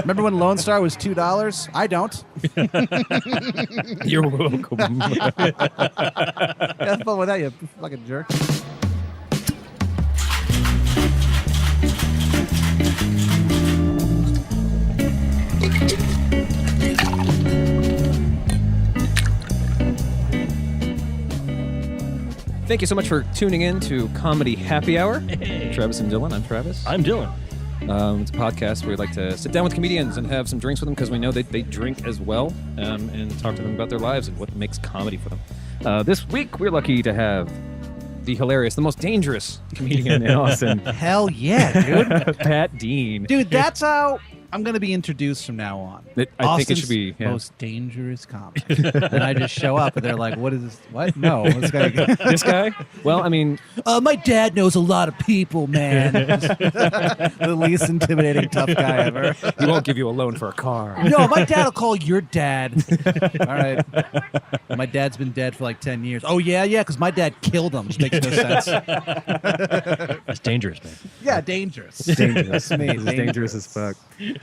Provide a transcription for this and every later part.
Remember when Lone Star was $2? I don't. You're welcome. Have fun with that, you fucking jerk. Thank you so much for tuning in to Comedy Happy Hour. Travis and Dylan. I'm Travis. I'm Dylan. It's a podcast where we like to sit down with comedians and have some drinks with them because we know that they drink as well, and talk to them about their lives and what makes comedy for them. This week, we're lucky to have the hilarious, the most dangerous comedian in Austin, Hell yeah, dude. Pat Dean. Dude, that's how I'm going to be introduced from now on. I think it should be most dangerous comic. And I just show up and they're like, what is this? What? No. This guy. This guy? Well, I mean... my dad knows a lot of people, man. The least intimidating tough guy ever. He won't give you a loan for a car. No, my dad will call your dad. All right. My dad's been dead for like 10 years. Oh, yeah, because my dad killed him, which makes no sense. That's dangerous, man. Yeah, dangerous. Dangerous. Me, This is dangerous as fuck.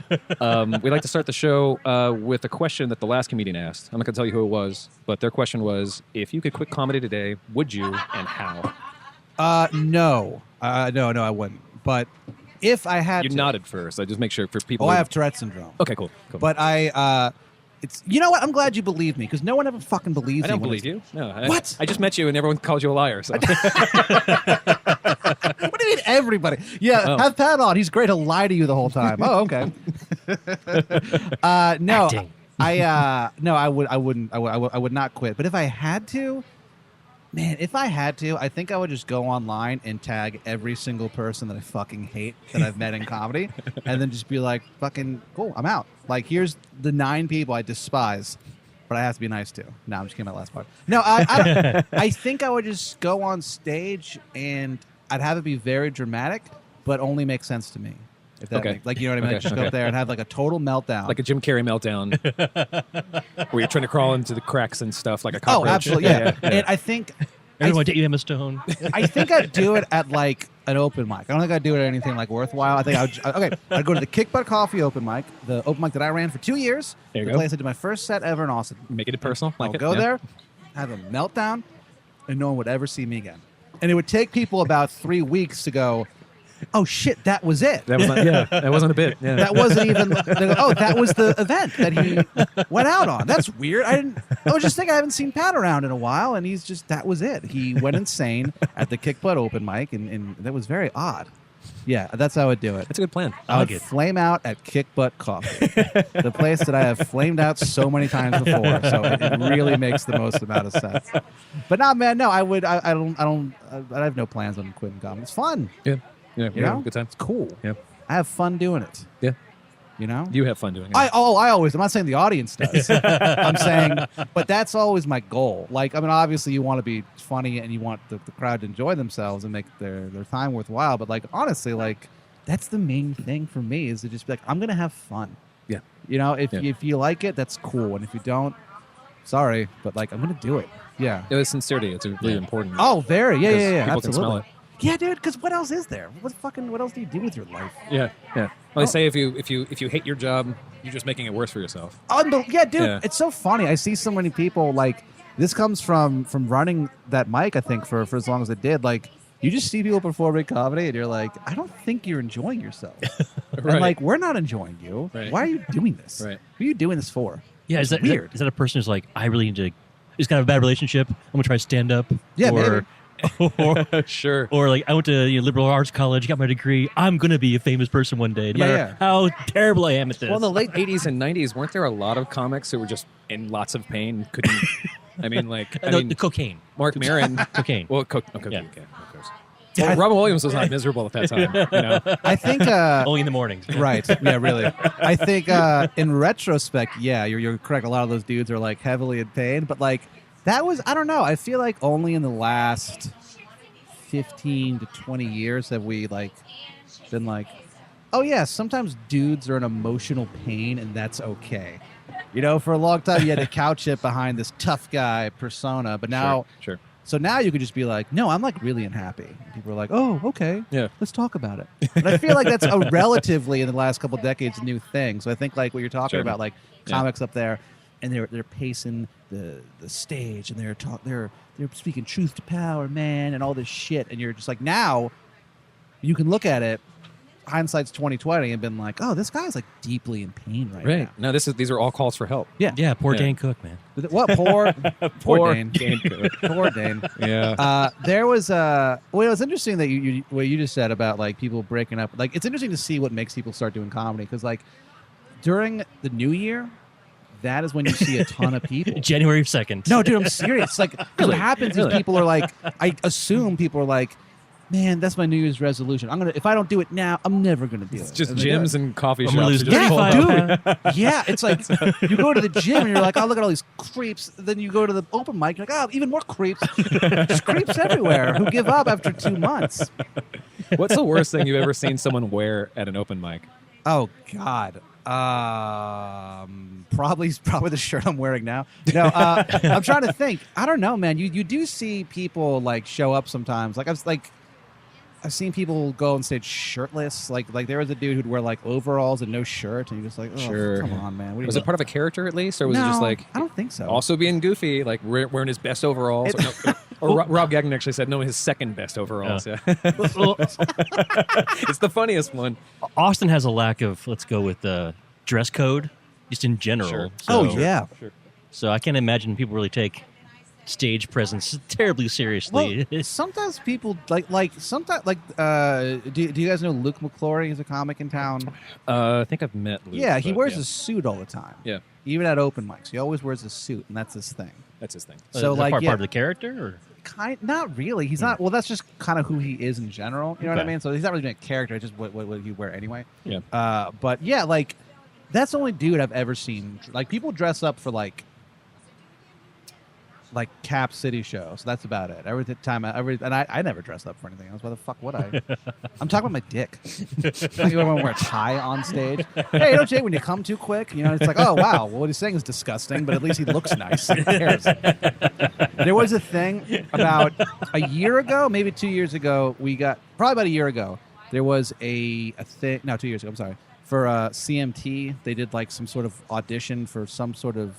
We like to start the show with a question that the last comedian asked. I'm not going to tell you who it was, but their question was, if you could quit comedy today, would you, and how? No, I wouldn't. But if I had You to... nodded first. I just make sure for people... Oh, I who- have Tourette syndrome. Okay, cool. But it's... You know what? I'm glad you believe me, because no one ever fucking believes I me. don't when believe you. No. What? I just met you and everyone called you a liar. So. What do you mean, everybody? Yeah, Oh. have Pat on. He's great. He'll lie to you the whole time. Oh, okay. No, Acting. I wouldn't. I would not quit. But if I had to, man, I think I would just go online and tag every single person that I fucking hate that I've met in comedy, and then just be like, fucking cool, I'm out. Like, here's the 9 people I despise, but I have to be nice to. No, I'm just kidding. My last part. No, I think I would just go on stage and I'd have it be very dramatic, but only make sense to me. If that Okay. makes, like, you know what I mean? Okay, Like, just go okay. up there and have like a total meltdown. Like a Jim Carrey meltdown, where you're trying to crawl into the cracks and stuff like a oh, cockroach. absolutely, yeah. And I think Everyone take you, Emma Stone. I think I'd do it at like an open mic. I don't think I'd do it at anything like worthwhile. I think I'd go to the Kick Butt Coffee open mic, the open mic that I ran for 2 years. There you the go. place I did my first set ever in Austin. Make it personal. Like I'll it. go Yeah. there, have a meltdown, and no one would ever see me again. And it would take people about 3 weeks to go, oh shit, that was it. That was not, that wasn't a bit. Yeah. That wasn't even. They go, oh, that was the event that he went out on. That's weird. I was just thinking I haven't seen Pat around in a while, and he's just that was it. He went insane at the Kick Butt open mic, and that was very odd. Yeah, that's how I would do it. That's a good plan. I would like it. flame out at Kick Butt Coffee, the place that I have flamed out so many times before. So it really makes the most amount of sense. But no, man, no, I would. I have no plans on quitting comedy. It's fun. Yeah. Yeah. You know? Good time. It's cool. Yeah. I have fun doing it. Yeah. You know. You have fun doing it. I always. I'm not saying the audience does. I'm saying, but that's always my goal. Like, I mean, obviously, you want to be funny and you want the crowd to enjoy themselves and make their time worthwhile. But like, honestly, like, that's the main thing for me is to just be like, I'm gonna have fun. Yeah. You know, if Yeah. you like it, that's cool, and if you don't, sorry, but like, I'm gonna do it. Yeah. It was sincerity. It's really important. Oh, very. Yeah, Because yeah, yeah. people Absolutely. can smell it. Yeah, dude. Because what else is there? What else do you do with your life? Yeah. Yeah. Well, they say if you hate your job, you're just making it worse for yourself. Yeah, dude, Yeah. it's so funny. I see so many people like this comes from running that mic. I think for as long as it did. Like you just see people performing comedy, and you're like, I don't think you're enjoying yourself. Right. And like we're not enjoying you. Right. Why are you doing this? Right. What are you doing this for? Yeah, It's is that weird? Is that a person who's like, I really need to just kind of a bad relationship. I'm gonna try to stand up. Yeah, or, or Sure. or like I went to liberal arts college, got my degree. I'm gonna be a famous person one day, no Yeah, matter yeah. how terrible I am at this. Well, in the late 80s and 90s, weren't there a lot of comics who were just in lots of pain? Couldn't. I mean, like, the cocaine. Mark Maron. Cocaine. Well, okay, Yeah. okay, of course. Well, Robin Williams was not miserable at that time. You know? I think. Only in the mornings. Right. Yeah, really. I think in retrospect, yeah, you're correct. A lot of those dudes are like heavily in pain, but like that was, I don't know. I feel like only in the last 15 to 20 years have we like been like, oh yeah, sometimes dudes are in emotional pain and that's okay. You know, for a long time you had to couch it behind this tough guy persona, but now Sure. So now you could just be like, no, I'm like really unhappy. And people are like, oh, okay, Yeah. let's talk about it. But I feel like that's a relatively in the last couple of decades new thing. So I think like what you're talking Sure. about, like Yeah. comics up there, and they're pacing the stage, and they're speaking truth to power, man, and all this shit, and you're just like, now you can look at it, hindsight's 2020, and been like, oh, this guy's like deeply in pain right Right. No, these are all calls for help. now. Yeah, poor Yeah. Dane Cook, man. What poor Poor Dane. Dane Cook. Poor Dane. Yeah. There was well, it was interesting that you what you just said about like people breaking up. Like, it's interesting to see what makes people start doing comedy, because like during the new year, that is when you see a ton of people. January 2nd. No, dude, I'm serious. Like, 'cause what happens is people are like, I assume people are like, man, that's my New Year's resolution. If I don't do it now, I'm never gonna do it. It's just And they do gyms it. and coffee I'm shops. gonna lose are just full of 35 them. pounds. Yeah, it's like you go to the gym and you're like, oh, look at all these creeps. Then you go to the open mic, you're like, oh, even more creeps. Just creeps everywhere who give up after 2 months. What's the worst thing you've ever seen someone wear at an open mic? Oh God. Probably the shirt I'm wearing now. No, I'm trying to think. I don't know, man. You do see people like show up sometimes. I've seen people go on stage shirtless. Like there was a dude who'd wear like overalls and no shirt, and you're just like, oh, Sure. come on, man. What are Was you it part of a character at least, or was no, it just like I don't think so. also being goofy, like wearing his best overalls? Or Rob Gagnon actually said no, his second best overalls. Yeah, Well, it's the funniest one. Austin has a lack of, let's go with dress code, just in general. Sure. Oh So- yeah. So I can't imagine people really take stage presence terribly seriously. Well, sometimes people sometimes do you guys know Luke McClory? He's a comic in town. I think I've met Luke. Yeah, he but wears yeah. a suit all the time. Yeah, Even at open mics, he always wears a suit, and that's his thing. that's his thing. So Is that like, part yeah, of the character, or not really. He's not. Well, that's just kind of who he is in general. You know what I Okay. mean? So he's not really being a character. It's just what he wear anyway. Yeah. But yeah, like that's the only dude I've ever seen. Like people dress up for like Cap City shows. That's about it. I never dressed up for anything else. Why the fuck would I? I'm talking about my dick. Like you want to wear a tie on stage? Hey, don't Jay, when you come too quick, you know, it's like, oh wow, well, what he's saying is disgusting, but at least he looks nice. Who cares? There was a thing about a year ago, maybe 2 years ago. Probably about a year ago. There was a thing. No, 2 years ago. I'm sorry. For CMT, they did like some sort of audition for some sort of.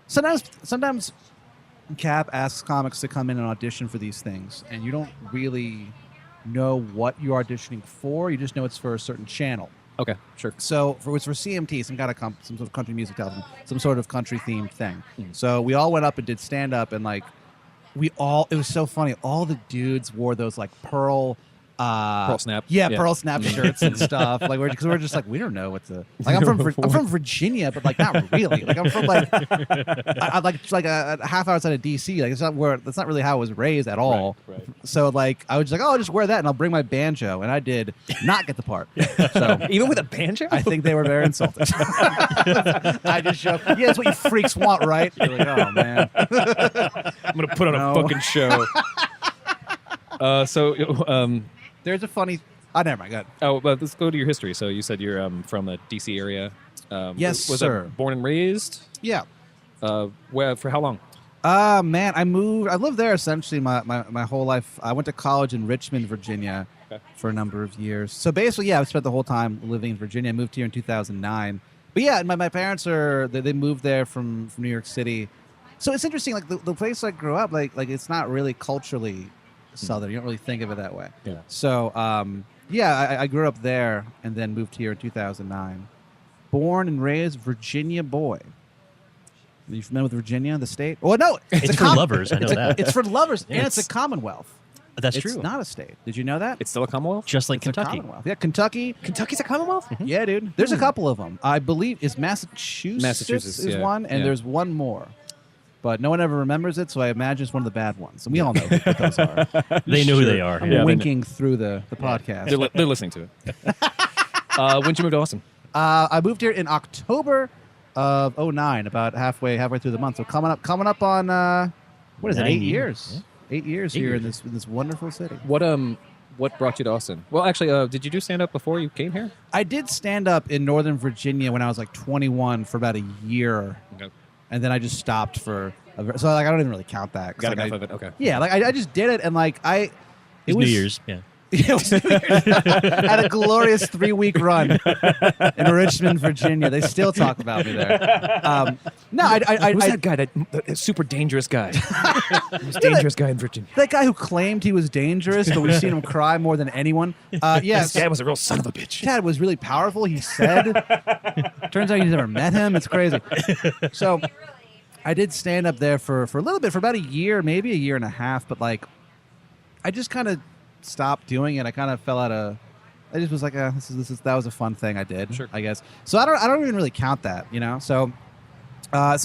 Sometimes Cap asks comics to come in and audition for these things, and you don't really know what you're auditioning for. You just know it's for a certain channel. Okay, sure. So it's for CMT, some sort of country music television, some sort of country themed thing. So we all went up and did stand up, and like it was so funny. All the dudes wore those like pearl snap. Yeah, Yeah. pearl snap shirts and stuff. Like because we're just like, we don't know what to. Like I'm from Virginia, but like not really. Like I'm from like I like a half hour outside of DC. Like that's not really how I was raised at all. Right. So like I was just like, oh, I'll just wear that and I'll bring my banjo, and I did not get the part. So Even with a banjo? I think they were very insulted. I just showed, yeah, that's what you freaks want, right? You're like, oh man. I'm gonna put on No. a fucking show. There's a funny. Oh, never mind. Go ahead. Oh, but let's go to your history. So you said you're from the D.C. area. Yes, was sir. that born and raised? Yeah. Where for how long? Man, I lived there essentially my whole life. I went to college in Richmond, Virginia, for a number of years. So basically, yeah, I spent the whole time living in Virginia. I moved here in 2009. But yeah, my parents they moved there from New York City. So it's interesting. Like the place I grew up, like it's not really culturally Southern. You don't really think of it that way. Yeah. So yeah, I grew up there and then moved here in 2009. Born and raised Virginia boy. Are you familiar with Virginia, the state? Well, no, it's for lovers. I know that. It's for lovers, and it's It's- a commonwealth. That's It's true. not a state. Did you know that? It's still a Commonwealth? Just like It's a Kentucky. commonwealth. Yeah, Kentucky. Kentucky's a Commonwealth? Yeah, dude. There's a couple of them. I believe is Massachusetts. Massachusetts, is yeah. one, and Yeah. there's one more. But no one ever remembers it, so I imagine it's one of the bad ones. And we all know what those are. They know who they are. I'm Yeah, they winking through the podcast. They're listening to it. When'd you move to Austin? I moved here in October of 2009, about halfway through the month. So coming up on what is it? 9 8 years. years. 8 years Eight here years. in this wonderful city. What brought you to Austin? Well, actually, did you do stand up before you came here? I did stand up in Northern Virginia when I was like 21 for about a year, Okay. and then I just stopped for So like I don't even really count that. 'cause, Got like, enough of it. Okay. Yeah, like I just did it, and like it It's was New Year's. Yeah. It was New Year's. Had a glorious 3-week run in Richmond, Virginia. They still talk about me there. No, Who's that guy? That super dangerous guy. Most dangerous guy in Virginia. that guy who claimed he was dangerous, but we've seen him cry more than anyone. Yes, This guy was a real son of a bitch. Dad was really powerful. He said. Turns out he's never met him. It's crazy. So I did stand up there for a little bit, for about a year, maybe a year and a half. But like, I just kind of stopped doing it. I kind of fell out of. I just was like, this is that was a fun thing I did. Sure. I guess. So I don't even really count that, So,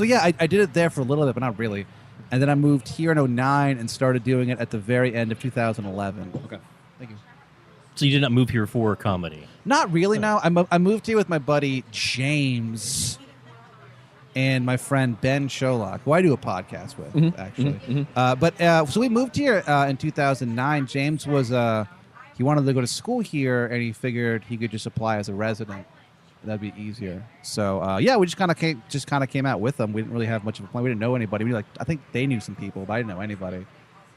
yeah, I did it there for a little bit, but not really. And then I moved here in 2009 and started doing it at the very end of 2011. Okay. Thank you. So you did not move here for comedy. Not really. No, I moved here with my buddy James and my friend Ben Sholok, who I do a podcast with, actually. So we moved here in 2009. James was he wanted to go to school here, and he figured he could just apply as a resident. That'd be easier. So yeah, we just kind of came out with them. We didn't really have much of a plan. We didn't know anybody. I think they knew some people, but I didn't know anybody.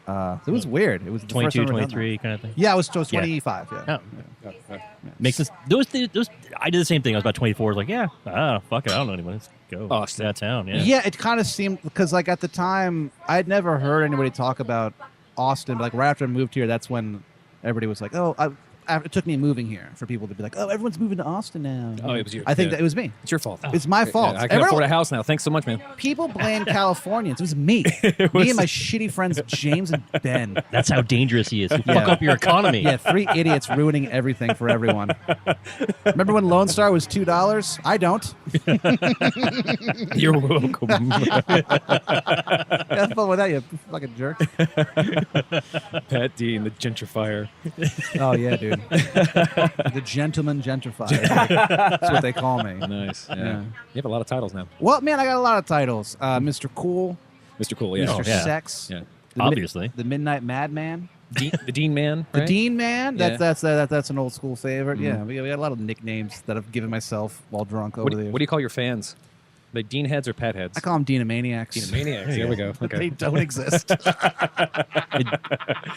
So it was weird. It was the first 22, time I've ever done 23 kind of thing. that. Yeah, I was 25. Yeah. Oh. Makes sense. Those. I did the same thing. I was about 24. I was like, yeah, fuck it. I don't know anyone. Let's go. Austin. That town. Yeah. Yeah, it kind of seemed because like at the time I had never heard anybody talk about Austin, but like right after I moved here, that's when everybody was like, "Oh, it took me moving here for people to be like, oh, everyone's moving to Austin now." Oh, it was you. I think Yeah. that it was me. It's your fault. It's my fault. Yeah, I can afford a house now. Thanks so much, man. People blame Californians. It was me. Me and my shitty friends James and Ben. That's how dangerous he is. He'll fuck up your economy. Yeah, 3 idiots ruining everything for everyone. Remember when Lone Star was $2? I don't. You're welcome. Have fun with that, you fucking jerk. Pat Dean, the gentrifier. Oh yeah, dude. The gentleman gentrifier. That's what they call me. Nice. Yeah. Yeah. You have a lot of titles now. Well, man, I got a lot of titles. Mr. Cool, Mr. Cool, yeah. Mr. Oh, yeah. Sex, Yeah. Obviously. the Midnight Madman, The Dean Man. the right? Dean Man. Yeah. That's an old school favorite. Yeah, we got a lot of nicknames that I've given myself while drunk over What the do, years. what do you call your fans? Like Dean heads or Pat heads? I call them Deanomaniacs. Deanomaniacs. There we go. They Okay. don't exist.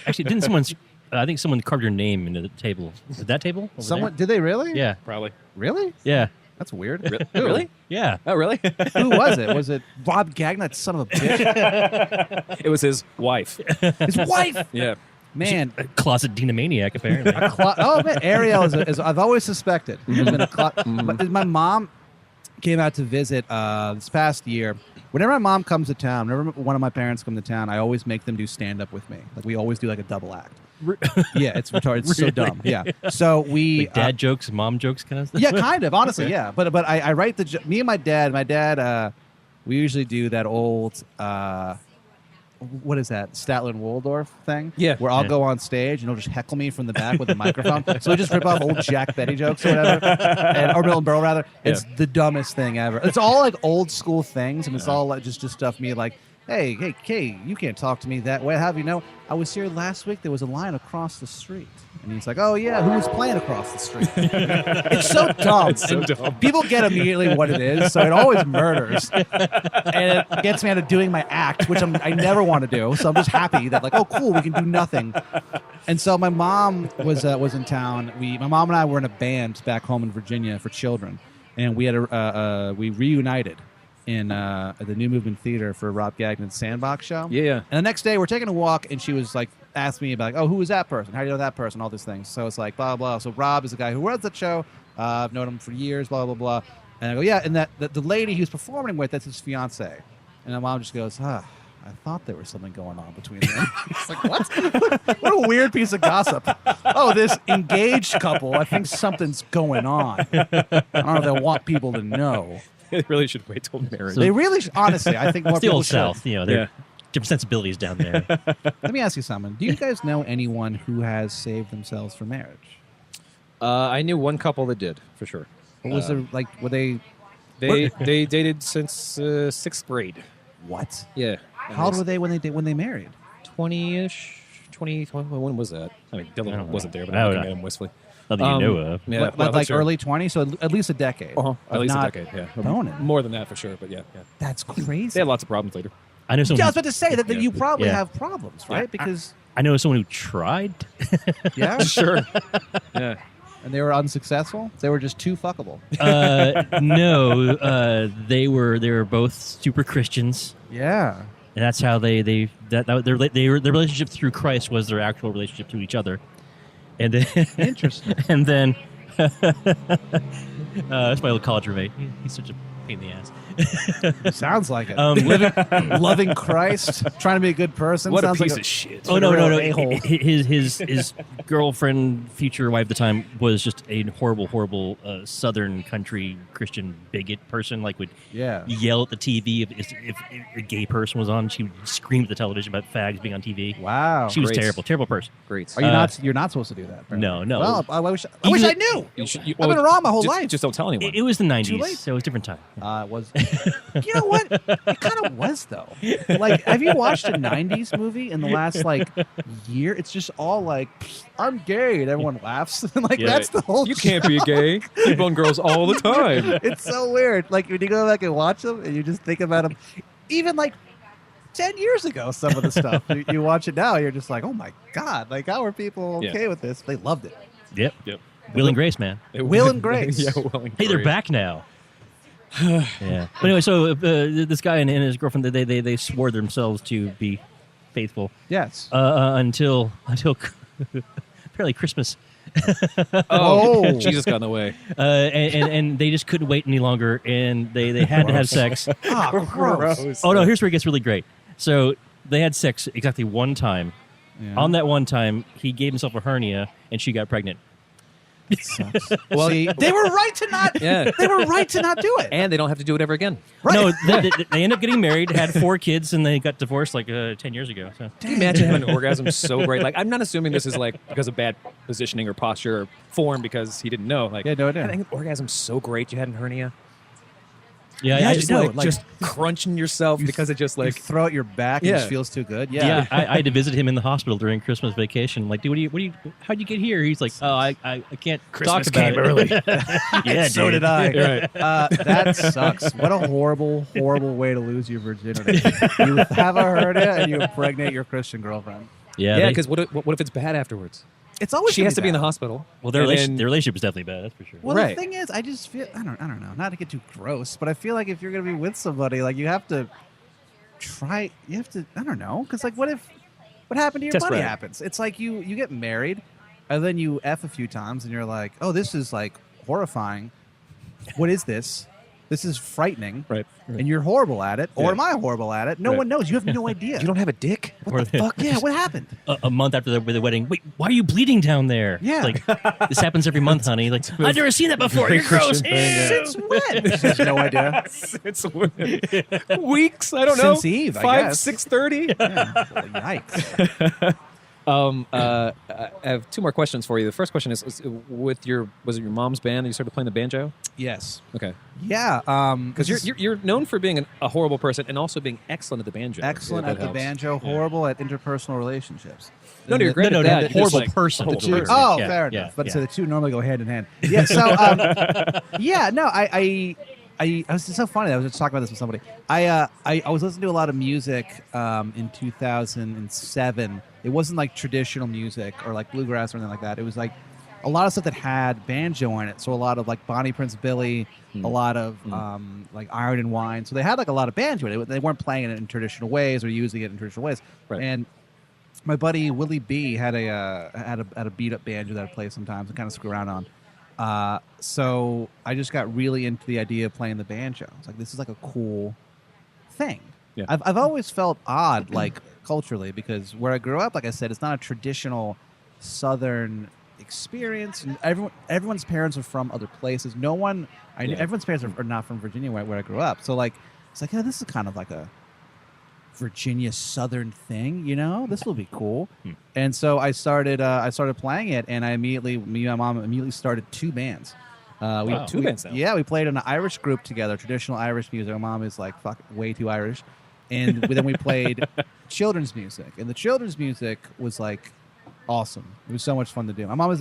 Actually, didn't someone? I think someone carved your name into the table. Is it that table? over Someone did they really? there? Yeah. Probably. Really? Yeah. That's weird. Who? Really? Yeah. Oh, really? Who was it? Was it Rob Gagnon, that son of a bitch? It was his wife. His wife. Yeah. Man. A closet deanomaniac, apparently. Oh man, Ariel is I've always suspected. Has been but my mom came out to visit this past year. Whenever my mom comes to town, whenever one of my parents come to town, I always make them do stand up with me. Like we always do like a double act. Yeah, it's retarded. It's so dumb. Yeah. So we Like dad jokes, mom jokes kind of stuff? yeah, kind of. Honestly, yeah. But I write me and my dad. My dad, we usually do that old. What is that? Statler and Waldorf thing? Yeah. Where I'll Yeah. go on stage and he'll just heckle me from the back with a microphone. So we just rip off old Jack Betty jokes or whatever. Or Milton Berle, rather. It's the dumbest thing ever. It's all like old school things, and it's all like just stuff me like, hey, Kay, you can't talk to me that way. How do you know? I was here last week. There was a line across the street. And he's like, oh, yeah, who was playing across the street? It's so dumb. It's so dumb. People get immediately what it is, so it always murders. And it gets me out of doing my act, which I never want to do. So I'm just happy that, like, oh, cool, we can do nothing. And so my mom was in town. My mom and I were in a band back home in Virginia for children. And we had we reunited in at the New Movement Theater for Rob Gagnon's Sandbox show. Yeah. And the next day we're taking a walk, and she was like, asked me about, like, oh, who is that person? How do you know that person? All these things. So it's like, blah, blah. So Rob is the guy who runs that show. I've known him for years, blah, blah, blah. And I go, yeah, and the lady he was performing with, that's his fiance. And my mom just goes, I thought there was something going on between them. It's like, what? What a weird piece of gossip. Oh, this engaged couple, I think something's going on. I don't know if they want people to know. They really should wait till marriage. They really, honestly, I think more It's the people old should. South. You know, there Yeah. are different sensibilities down there. Let me ask you something. Do you guys know anyone who has saved themselves for marriage? I knew one couple that did, for sure. What was there, like, were they, They dated since 6th grade. what? Yeah. How old were they when they married? 20-ish? 20, when was that? I mean, I Dylan don't wasn't know. there, but I I'm don't looking know. at him wistfully. Not that you know of. Yeah, Like, well, like sure. early 20s, so at least a decade. Uh-huh. At of least not a decade, yeah. boning. More than that, for sure, but yeah. That's They crazy. had lots of problems later. I know someone. Yeah, I was about to say that you probably Yeah. have problems, right? Because I know someone who tried. yeah, Sure. Yeah. and they were unsuccessful. They were just too fuckable. No, they were both super Christians, Yeah. and that's how their relationship through Christ was their actual relationship to each other, and then Interesting. and then that's my old college roommate. He's such a pain in the ass. Sounds like it. Loving Christ, trying to be a good person. What a sounds piece like of shit. Oh no! real a-hole. His girlfriend, future wife at the time, was just a horrible Southern country Christian bigot person. Like would Yeah. yell at the TV if a gay person was on. She would scream at the television about fags being on TV. Wow. She was Great. terrible person. Great. Are you not? You're not supposed to do that. apparently. No. Well, I wish Even- I knew. I've been wrong my whole just, life. Just don't tell anyone. It was the Too 90s, late. so it was a different time. It was. You know what? It kind of was though. Like, have you watched a '90s movie in the last year? It's just all like, "I'm gay," and everyone laughs. Like Yeah. that's the whole. You can't be gay. You bone girls all the time. It's so weird. Like when you go back and watch them, and you just think about them, even 10 years ago, some of the stuff you watch it now, you're just like, oh my god! Like how are people okay with this? They loved it. Yep. Yep. Will and Grace, man. Will and Grace. Yeah, Will and Hey, they're Grace. back now. Yeah. But anyway, so this guy and his girlfriend, they swore themselves to be faithful Yes. until apparently Christmas, Oh. Jesus got in the way. and they just couldn't wait any longer, and they had to have sex. Ah, gross. Oh no, here's where it gets really great. So they had sex exactly one time. Yeah. On that one time, he gave himself a hernia, and she got pregnant. Sucks. Well, see, they were right to not. Yeah. They were right to not do it. And they don't have to do it ever again. Right. No, they ended up getting married, had 4 kids, and they got divorced 10 years ago. So. Can you imagine having an orgasm so great? Like, I'm not assuming this is because of bad positioning or posture or form because he didn't know. Like, Yeah, no, I didn't. I think orgasm's so great. You had a hernia. Yeah, I just know. just crunching yourself because it just You throw out your back. Yeah. It just feels too good. Yeah, I had to visit him in the hospital during Christmas vacation. Like, dude, how'd you get here? He's like, oh, I can't Christmas talk about came it. early. Yeah, so dude. did I. Right. That sucks. What a horrible, horrible way to lose your virginity. You have a hernia and you impregnate your Christian girlfriend. Yeah, Yeah, they- because what if it's bad afterwards? It's always She gonna has to be in the bad. hospital. well, their And relationship is definitely bad. That's for sure. Well, Right. the thing is, I just feel I don't know. Not to get too gross, but I feel like if you're gonna be with somebody, you have to try. You have to. I don't know, because what happened to your Test buddy ride. happens? It's like you get married, and then you f a few times, and you're like, oh, this is horrifying. What is this? This is frightening. Right. And you're horrible at it, or Yeah. am I horrible at it? No Right. one knows. You have no idea. You don't have a dick? What the Fuck yeah! What happened? A month after the wedding, wait, why are you bleeding down there? Yeah. Like, this happens every month, honey. Like, I've never seen that before. You're gross. Christian thing, yeah. Ew. Since when? She has no idea. It's weeks. I don't know. Since Eve, I 5, guess. 6:30. Yeah. Well, yikes. I have 2 more questions for you. The first question is was it your mom's band that you started playing the banjo? Yes. Okay. Yeah. Because you're known for being a horrible person and also being excellent at the banjo. excellent That at the helps. banjo, horrible at interpersonal relationships. No, you're great No, at no, that. no, Just horrible like- person. horrible The two- person. Oh, Yeah, fair yeah, enough. But yeah. so the two normally go hand in hand. Yeah. So, yeah. No, I was so funny. I was just talking about this with somebody. I was listening to a lot of music in 2007. It wasn't traditional music or bluegrass or anything like that. It was a lot of stuff that had banjo in it. So a lot of Bonnie Prince Billy, a lot of Iron and Wine. So they had a lot of banjo in it. They weren't playing it in traditional ways or using it in traditional ways. Right. And my buddy Willie B had a beat up banjo that I play sometimes and kind of screw around on. So I just got really into the idea of playing the banjo. It's this is a cool thing. Yeah. I've always felt odd, culturally, because where I grew up, like I said, it's not a traditional Southern experience, and everyone's parents are from other places. No one, Yeah. everyone's parents are not from Virginia, where I grew up. So it's yeah, this is kind of a Virginia Southern thing, This will be cool. And so I started playing it, and me and my mom immediately started 2 bands. Wow. 2 bands now. Yeah, we played in an Irish group together, traditional Irish music. My mom is way too Irish. And then we played children's music. And the children's music was awesome. It was so much fun to do. My mom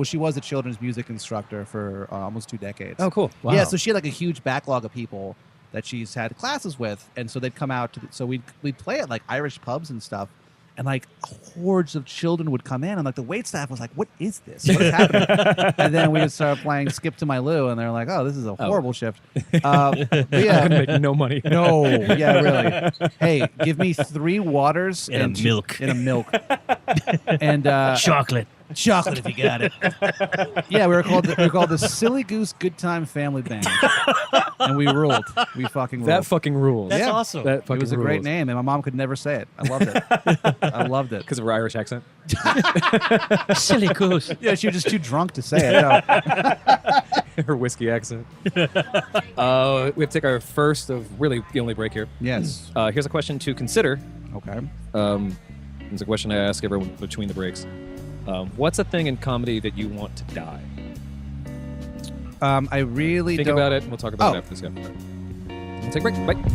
she was a children's music instructor for almost 2 decades. Oh, cool. Yeah, so she had a huge backlog of people that she's had classes with, and so they'd come out to so we'd play at like Irish pubs and stuff, and like hordes of children would come in, and like the wait staff was like, "What is this? What is happening?" And then we would start playing "Skip to My Lou," and they're like, "Oh, this is a horrible shift." But I yeah, couldn't make no money. no, yeah, really. Hey, give me 3 waters And a milk. and a milk, and Chocolate. chocolate if you got it. Yeah, we were called the Silly Goose Good Time Family Band, and we ruled. We fucking ruled. That fucking rules. That's Yeah. awesome. That It fucking was a great rules. name, and my mom could never say it. I loved it. I loved it. Because of her Irish accent. Silly goose. Yeah, she was just too drunk to say it. No. Her whiskey accent. We have to take our first of really the only break here. Yes. Here's a question to consider. Okay. It's a question I ask everyone between the breaks. What's a thing in comedy that you want to die? I really Think don't. about it, and we'll talk about Oh. it after this guy. We'll take a break. Bye.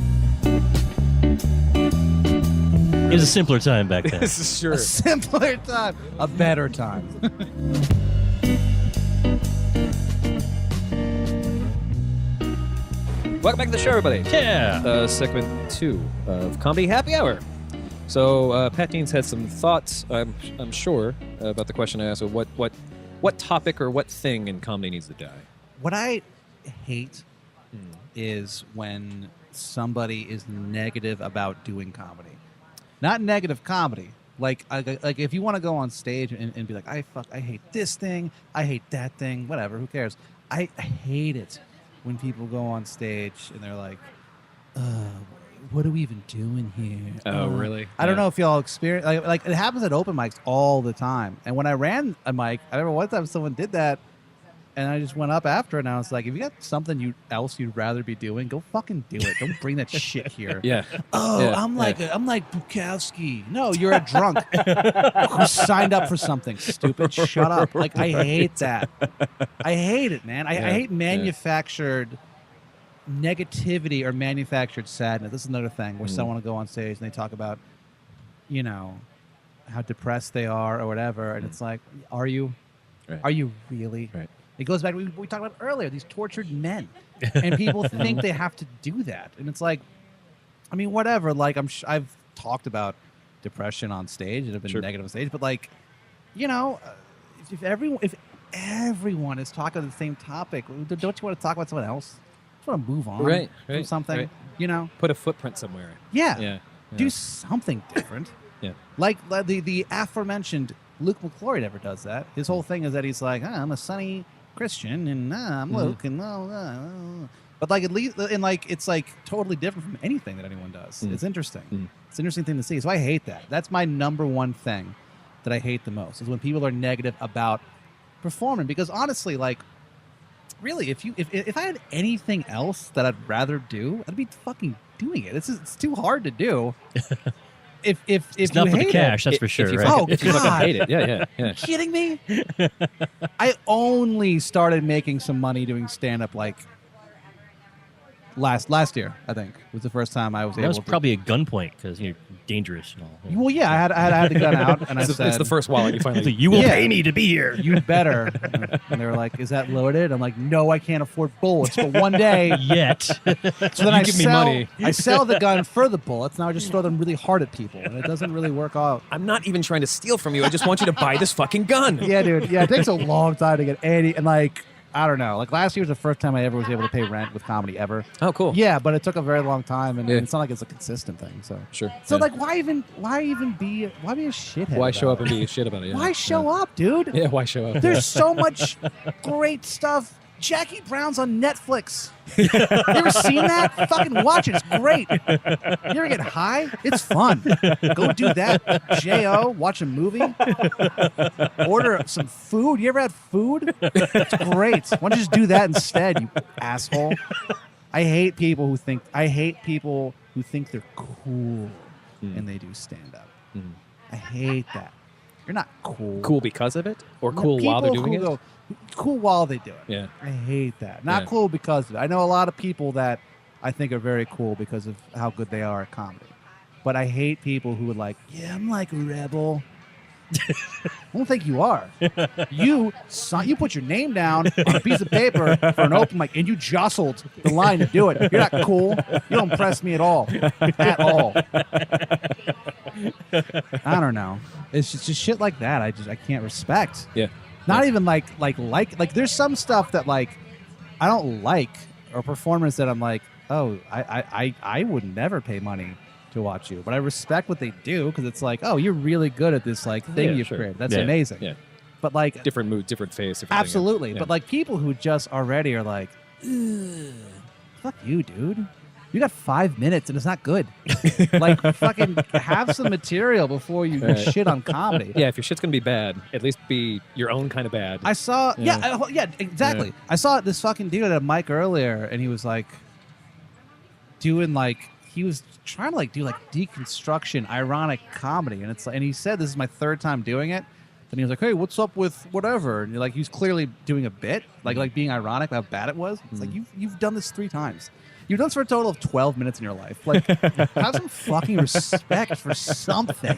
It was a simpler time back then. This is sure. A simpler time, a better time. Welcome back to the show, everybody. Yeah. Segment 2 of Comedy Happy Hour. So Pat Dean's had some thoughts, I'm sure, about the question I asked. Of what topic or what thing in comedy needs to die? What I hate is when somebody is negative about doing comedy. Not negative comedy. Like if you want to go on stage and be like, I hate this thing, I hate that thing, whatever, who cares? I hate it when people go on stage and they're like, what are we even doing here? Oh, really? I don't Yeah. know if y'all experience like it happens at open mics all the time. And when I ran a mic, I remember one time someone did that, and I just went up after it and I was like, if you got something else you'd rather be doing, go fucking do it. Don't bring that shit here. Yeah. Oh, Yeah, I'm like Bukowski. No, you're a drunk who signed up for something stupid. Shut up. Like I hate that. I hate it, man. I hate manufactured negativity or manufactured sadness. This is another thing where someone will go on stage and they talk about, you know, how depressed they are or whatever, and it's like, are you? Right. Are you really? Right. It goes back to what we talked about earlier, these tortured men. And people think they have to do that. And it's like, I mean, whatever. Like, I've talked about depression on stage and have been Sure. negative on stage, but like, you know, if everyone is talking about the same topic, don't you want to talk about someone else? Just want to move on Right, from right, something, right. you know? Put a footprint somewhere. Yeah. Yeah. Do something different. Yeah. Like the aforementioned Luke McClory never does that. His whole thing is that he's like, I'm a sunny Christian, and I'm Luke, and but like at least, and like it's like totally different from anything that anyone does. It's interesting. It's an interesting thing to see. So I hate that. That's my number one thing that I hate the most is when people are negative about performing. Because honestly, like, really, if I had anything else that I'd rather do, I'd be fucking doing it. It's too hard to do. If It's you not for the hate cash, it, that's for sure, If you right? Oh, fucking, if you fucking God. hate it. Yeah. you kidding me? I only started making some money doing stand up like last year. I think was the first time I was That able was to. probably a gunpoint because you're dangerous and all. Well, yeah, I had the gun out, and I It's, said, it's the first wallet you finally. You will Yeah. pay me to be here. "You'd better." And they were like, "Is that loaded?" I'm like, "No, I can't afford bullets, but one day." Yet. So then I give me sell, money. I sell the gun for the bullets. Now I just throw them really hard at people, and it doesn't really work out. I'm not even trying to steal from you. I just want you to buy this fucking gun. Yeah, dude. Yeah, it takes a long time to get any, and like, I don't know. Like last year was the first time I ever was able to pay rent with comedy ever. Oh, cool. Yeah, but it took a very long time, and Yeah. it's not like it's a consistent thing. So, Sure. so Yeah. like, why be a shithead? Why about show up it? and be a shit about it? Yeah. Why show up, dude? Yeah, why show up? There's so much great stuff. Jackie Brown's on Netflix. You ever seen that? Fucking watch it. It's great. You ever get high? It's fun. Go do that. J.O., watch a movie. Order some food. You ever had food? It's great. Why don't you just do that instead, you asshole? I hate people who think they're cool and they do stand up. I hate that. You're not cool. Cool because of it, or No, cool while they're people doing who it? go, cool while they do it. Yeah. I hate that. Not Yeah. cool because of it. I know a lot of people that I think are very cool because of how good they are at comedy. But I hate people who are like, yeah, I'm like a rebel. I don't think you are. You put your name down on a piece of paper for an open mic, and you jostled the line to do it. You're not cool. You don't impress me at all. At all. I don't know. It's just shit like that. I can't respect. Yeah. Not even like there's some stuff that like I don't like, or performers that I'm like, oh, I would never pay money to watch you, but I respect what they do because it's like, oh, you're really good at this like thing Yeah, you've sure. created. That's Yeah. amazing. Yeah. But like, Different mood, different face. Different absolutely. thing. But like people who just already are like, ugh, fuck you, dude. You got 5 minutes and it's not good. Like fucking have some material before you Right. shit on comedy. Yeah, if your shit's gonna be bad, at least be your own kind of bad. I saw, Yeah. yeah, exactly. Yeah. I saw this fucking dude at a mic earlier, and he was like doing like he was trying to like do like deconstruction, ironic comedy, and it's and he said this is my third time doing it. Then he was like, "Hey, what's up with whatever?" And you're like, he's clearly doing a bit, like being ironic about how bad it was. It's like you've done this 3 times. You've done this for a total of 12 minutes in your life. Like, have some fucking respect for something.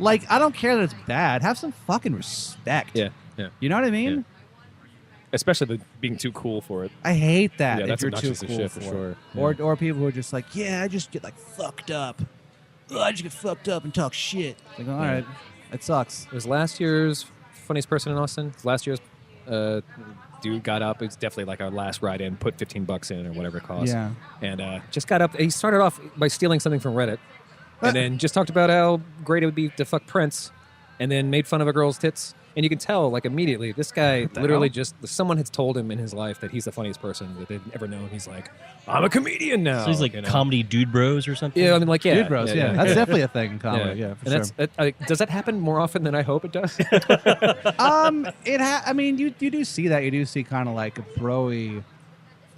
Like, I don't care that it's bad. Have some fucking respect. yeah, yeah. You know what I mean? Yeah. Especially the being too cool for it. I hate that. Yeah, if that's you're too obnoxious as cool shit for it. sure. Or people who are just like, yeah, I just get like fucked up. Ugh, I just get fucked up and talk shit. Like, all right, it sucks. It was last year's funniest person in Austin. Last year's dude got up. It's definitely like our last ride in. Put $15 in or whatever it cost. Yeah. And just got up. He started off by stealing something from Reddit, and then just talked about how great it would be to fuck Prince, and then made fun of a girl's tits. And you can tell, like, immediately, this guy literally just, someone has told him in his life that he's the funniest person that they've ever known. He's like, I'm a comedian now. So he's like you know? comedy dude bros or something. Yeah, I mean, like, yeah. Dude bros, yeah. That's definitely a thing in comedy. Yeah, for and sure. that's, does that happen more often than I hope it does? I mean, you do see that. You do see kind of like a bro-y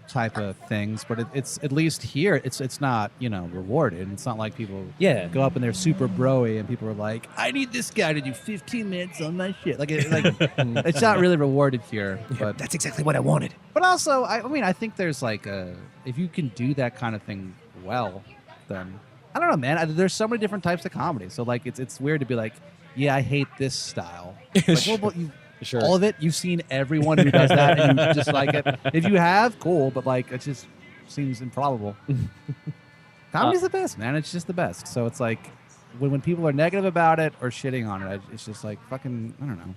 type of things, but it's at least here it's not rewarded. It's not like people Yeah. go up and they're super bro-y and people are like, I need this guy to do 15 minutes on my shit. Like it's not really rewarded here. But That's exactly what I wanted. But also, I mean, I think there's like if you can do that kind of thing well, then I don't know, man. There's so many different types of comedy. So like, it's weird to be like, yeah, I hate this style. Like, well, but Sure. all of it, you've seen everyone who does that, and you just like it. If you have, cool. But like, it just seems improbable. Comedy's the best, man. It's just the best. So it's like when people are negative about it or shitting on it, it's just like fucking, I don't know.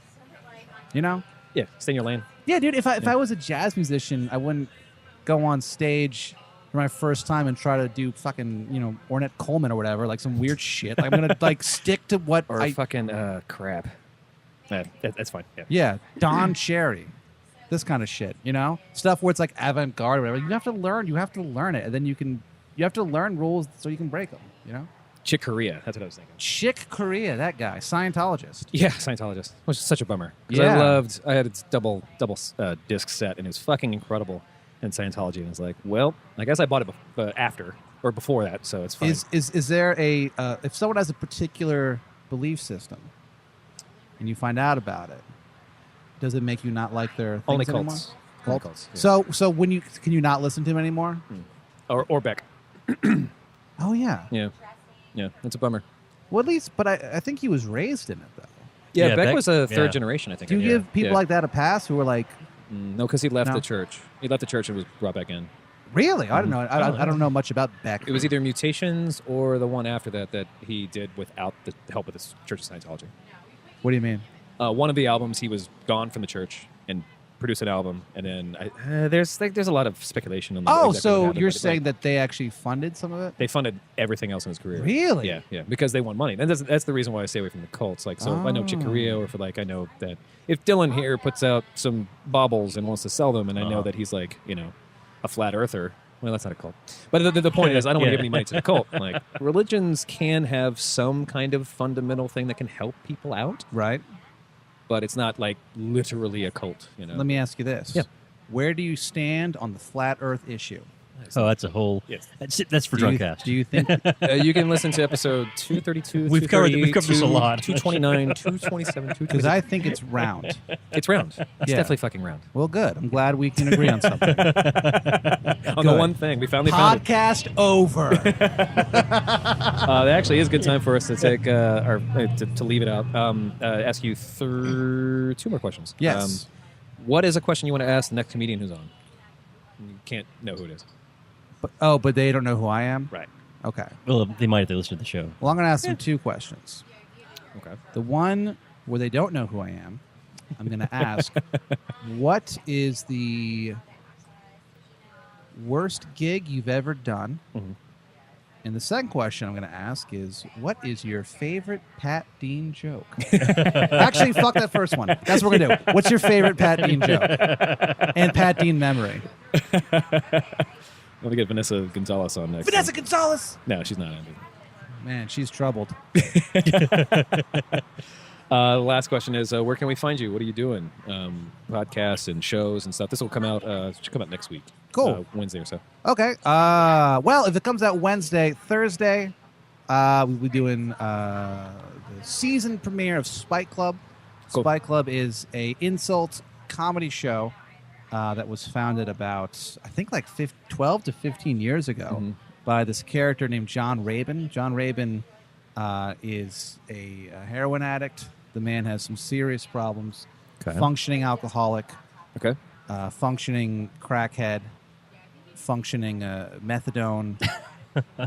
You know? Yeah, stay in your lane. Yeah, dude. If I was a jazz musician, I wouldn't go on stage for my first time and try to do fucking Ornette Coleman or whatever, like some weird shit. Like, I'm gonna like stick to what Or I fucking crap. That's fine. Yeah. yeah, Don Cherry, this kind of shit. Stuff where it's like avant-garde or whatever. You have to learn it, and then you have to learn rules so you can break them. Chick Corea. That's what I was thinking. Chick Corea, that guy, Scientologist. Yeah, Scientologist. Which is such a bummer. 'Cause Yeah. I had its double disc set, and it was fucking incredible in Scientology. And I was like, well, I guess I bought it after or before that, so it's fine. Is there a if someone has a particular belief system and you find out about it, does it make you not like their things Only anymore? cults. Only cults. Yeah. So when can you not listen to him anymore? Or Beck. Oh yeah. Yeah. Yeah, that's a bummer. Well, at least, but I think he was raised in it though. Yeah, Yeah, Beck Beck- was a third yeah. generation, I think. Do you yeah. give people Yeah. like that a pass who are like, No, because he left No. the church. He left the church and was brought back in. really? I don't know. I don't know much about Beck. It was either Mutations or the one after that he did without the help of the Church of Scientology. What do you mean? One of the albums, he was gone from the church and produced an album, and then there's a lot of speculation on. Oh, exactly what so happened, you're but it's saying like, that they actually funded some of it? they funded everything else in his career? Really? Yeah, because they want money. And that's the reason why I stay away from the cults. Like, so if I know Chick Oh. Corea, or if I know that if Dylan here puts out some baubles and wants to sell them, and I know that he's like a flat earther. Well, that's not a cult. But the point is, I don't want to Yeah. give any money to the cult. Like, religions can have some kind of fundamental thing that can help people out, Right. but it's not like literally a cult. Let me ask you this. Yeah. Where do you stand on the flat Earth issue? Oh, that's a whole. Yes. That's for Do you, Drunkcast. do you think? You can listen to episode 232. We've covered this a lot. 229, 227, Because I think it's round. It's round. It's Yeah. definitely fucking round. Well, good. I'm glad we can agree on something. on the Good. one thing. We finally found it. Podcast over. That actually is a good time for us to take to leave it out. Ask you 2 more questions. Yes. What is a question you want to ask the next comedian who's on? You can't know who it is. But they don't know who I am? Right. Okay. Well, they might if they listen to the show. Well, I'm going to ask them 2 questions. Okay. The one where they don't know who I am, I'm going to ask, what is the worst gig you've ever done? Mhm. And the second question I'm going to ask is, what is your favorite Pat Dean joke? Actually, fuck that first one. That's what we're going to do. What's your favorite Pat Dean joke? And Pat Dean memory. I'm going to get Vanessa Gonzalez on next. Vanessa Gonzalez! No, she's not Andy. Man, she's troubled. Last question is, where can we find you? What are you doing? Podcasts and shows and stuff. This will come out. Should come out next week. Cool. Wednesday or so. Okay. Well, if it comes out Thursday, we'll be doing the season premiere of Spike Club. Cool. Spike Club is a insult comedy show that was founded about, I think, like 12 to 15 years ago Mhm. by this character named John Rabin. John Rabin is a heroin addict. The man has some serious problems. Okay. Functioning alcoholic, Okay. functioning crackhead, functioning methadone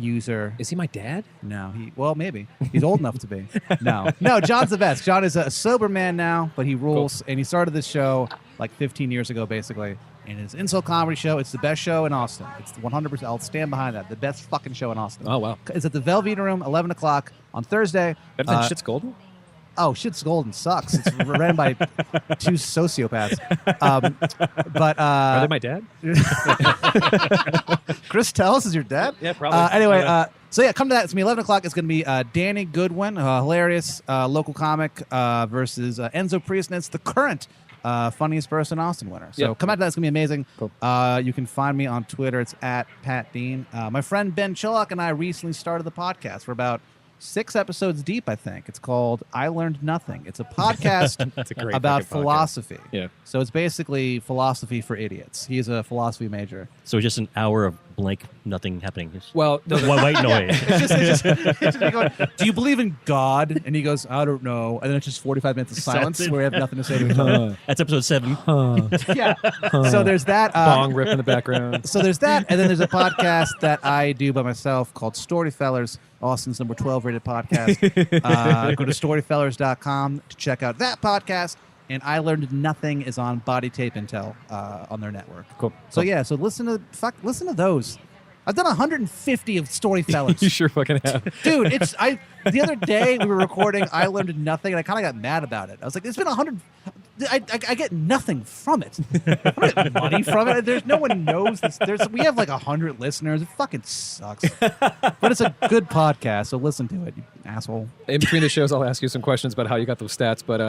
user. Is he my dad? No, maybe he's old enough to be. No, John's the best. John is a sober man now, but he rules. And he started this show like 15 years ago, basically. And it's an insult comedy show. It's the best show in Austin. It's 100%. I'll stand behind that. The best fucking show in Austin. Oh, wow. It's at the Velveeta Room, 11 o'clock on Thursday. Better than Shit's Golden? Oh, Shit's Golden sucks. It's ran by 2 sociopaths. But Are they my dad? Chris Tellis is your dad? Yeah, probably. Anyway, so yeah, come to that. It's going to be 11 o'clock. It's going to be Danny Goodwin, hilarious local comic, versus Enzo Priestnitz, the current funniest person in Austin winner. So Yep. come out to that. It's going to be amazing. Cool. You can find me on Twitter. It's at Pat Dean. My friend Ben Chillock and I recently started the podcast. We're about 6 episodes deep, I think. It's called I Learned Nothing. It's a podcast That's a great about fucking podcast. philosophy. Yeah. So it's basically philosophy for idiots. He's a philosophy major. So just an hour of blank, nothing happening. Just Well, no, white noise. It's just me going, do you believe in God? And he goes, I don't know. And then it's just 45 minutes of silence where we have nothing to say to each other. That's episode 7. Yeah. So there's that. bong rip in the background. So there's that. And then there's a podcast that I do by myself called Storyfellers, Austin's number 12 rated podcast. Go to storyfellers.com to check out that podcast. And I Learned Nothing is on Body Tape Intel on their network. Cool. So yeah, so listen to those. I've done 150 of Storyfellers. You sure fucking have. Dude, the other day we were recording I Learned Nothing, and I kind of got mad about it. I was like, it's been 100. I get nothing from it. I don't get money from it. There's no one knows this. We have like 100 listeners. It fucking sucks. But it's a good podcast, so listen to it, you asshole. In between the shows, I'll ask you some questions about how you got those stats, but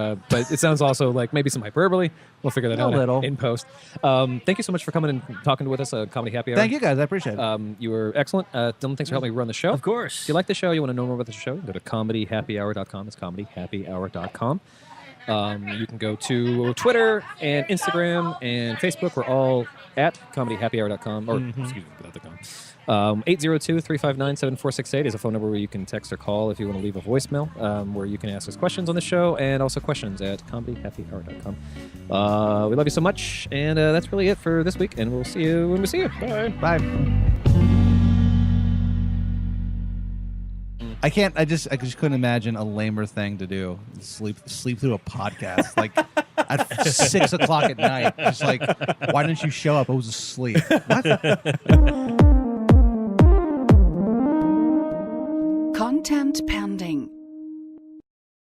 it sounds also like maybe some hyperbole. We'll figure that A out little. in post. Thank you so much for coming and talking with us, Comedy Happy Hour. Thank you guys. I appreciate it. You were excellent. Dylan, thanks for helping me run the show. Of course. If you like the show, you want to know more about the show, go to comedyhappyhour.com. That's comedyhappyhour.com. You can go to Twitter and Instagram and Facebook. We're all at comedyhappyhour.com or excuse me, without the com. 802-359-7468 is a phone number where you can text or call if you want to leave a voicemail, where you can ask us questions on the show, and also questions at comedyhappyhour.com. We love you so much, and that's really it for this week, and we'll see you when we see you. Bye. Bye. I just couldn't imagine a lamer thing to do. Sleep through a podcast like at 6 o'clock at night. Just like, why didn't you show up? I was asleep. What? Content pending.